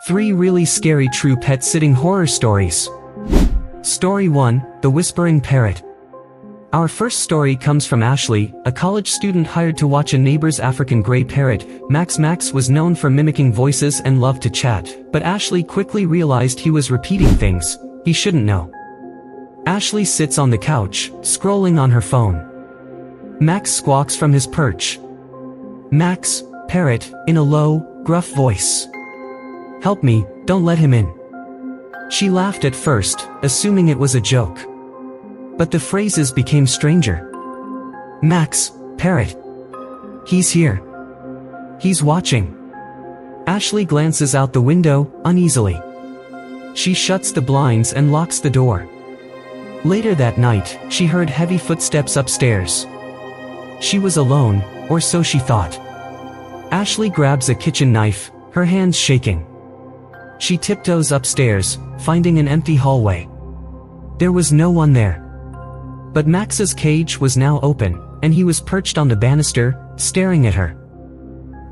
3 really scary true pet-sitting horror stories. Story 1, The Whispering Parrot. Our first story comes from Ashley, a college student hired to watch a neighbor's African gray parrot. Max was known for mimicking voices and loved to chat, but Ashley quickly realized he was repeating things he shouldn't know. Ashley sits on the couch, scrolling on her phone. Max squawks from his perch. Max, parrot, in a low, gruff voice. Help me, don't let him in. She laughed at first, assuming it was a joke. But the phrases became stranger. Max, parrot. He's here. He's watching. Ashley glances out the window, uneasily. She shuts the blinds and locks the door. Later that night, she heard heavy footsteps upstairs. She was alone, or so she thought. Ashley grabs a kitchen knife, her hands shaking. She tiptoes upstairs, finding an empty hallway. There was no one there. But Max's cage was now open, and he was perched on the banister, staring at her.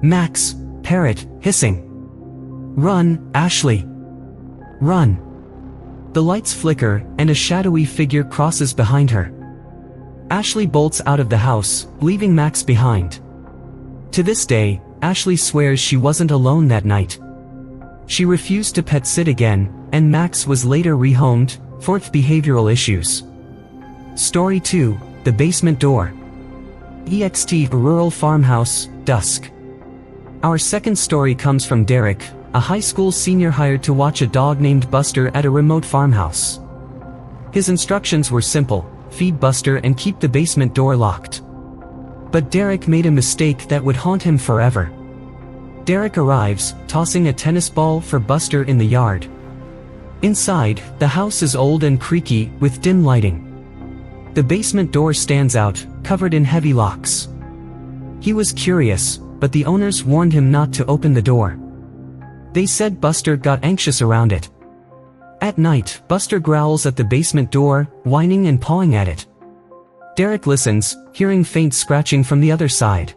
Max, parrot, hissing. Run, Ashley. Run. The lights flicker, and a shadowy figure crosses behind her. Ashley bolts out of the house, leaving Max behind. To this day, Ashley swears she wasn't alone that night. She refused to pet sit again, and Max was later rehomed, for behavioral issues. Story 2, The Basement Door. EXT Rural Farmhouse, Dusk. Our second story comes from Derek, a high school senior hired to watch a dog named Buster at a remote farmhouse. His instructions were simple: feed Buster and keep the basement door locked. But Derek made a mistake that would haunt him forever. Derek arrives, tossing a tennis ball for Buster in the yard. Inside, the house is old and creaky, with dim lighting. The basement door stands out, covered in heavy locks. He was curious, but the owners warned him not to open the door. They said Buster got anxious around it. At night, Buster growls at the basement door, whining and pawing at it. Derek listens, hearing faint scratching from the other side.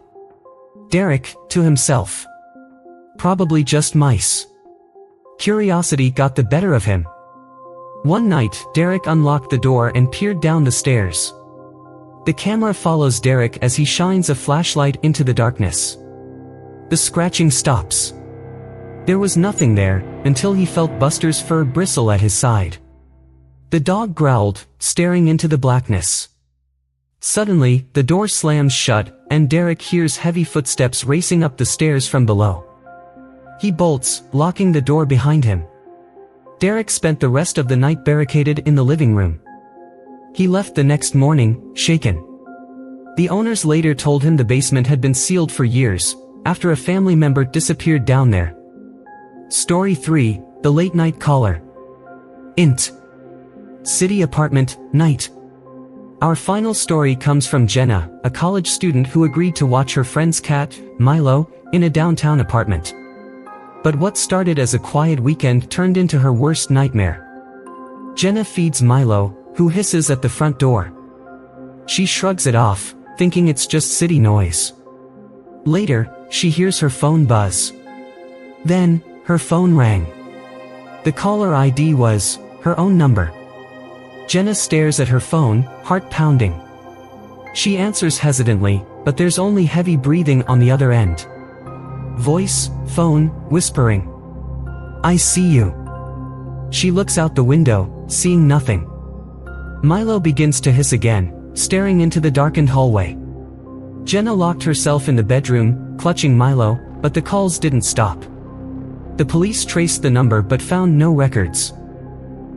Derek, to himself. Probably just mice. Curiosity got the better of him. One night, Derek unlocked the door and peered down the stairs. The camera follows Derek as he shines a flashlight into the darkness. The scratching stops. There was nothing there, until he felt Buster's fur bristle at his side. The dog growled, staring into the blackness. Suddenly, the door slams shut, and Derek hears heavy footsteps racing up the stairs from below. He bolts, locking the door behind him. Derek spent the rest of the night barricaded in the living room. He left the next morning, shaken. The owners later told him the basement had been sealed for years, after a family member disappeared down there. Story 3, The Late Night Caller. Int. City apartment, night. Our final story comes from Jenna, a college student who agreed to watch her friend's cat, Milo, in a downtown apartment. But what started as a quiet weekend turned into her worst nightmare. Jenna feeds Milo, who hisses at the front door. She shrugs it off, thinking it's just city noise. Later, she hears her phone buzz. Then, her phone rang. The caller ID was her own number. Jenna stares at her phone, heart pounding. She answers hesitantly, but there's only heavy breathing on the other end. Voice, phone, whispering. I see you. She looks out the window, seeing nothing. Milo begins to hiss again, staring into the darkened hallway. Jenna locked herself in the bedroom, clutching Milo, but the calls didn't stop. The police traced the number but found no records.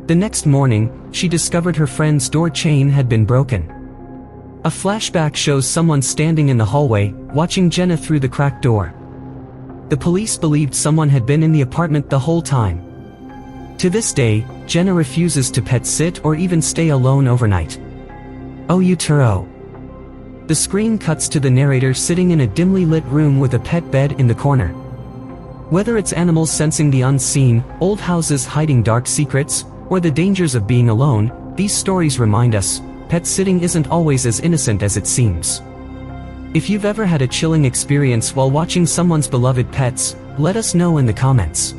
The next morning, she discovered her friend's door chain had been broken. A flashback shows someone standing in the hallway, watching Jenna through the cracked door. The police believed someone had been in the apartment the whole time. To this day, Jenna refuses to pet sit or even stay alone overnight. Oh you Turo. The screen cuts to the narrator sitting in a dimly lit room with a pet bed in the corner. Whether it's animals sensing the unseen, old houses hiding dark secrets, or the dangers of being alone, these stories remind us, pet sitting isn't always as innocent as it seems. If you've ever had a chilling experience while watching someone's beloved pets, let us know in the comments.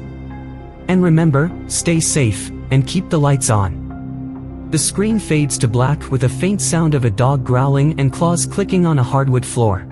And remember, stay safe, and keep the lights on. The screen fades to black with a faint sound of a dog growling and claws clicking on a hardwood floor.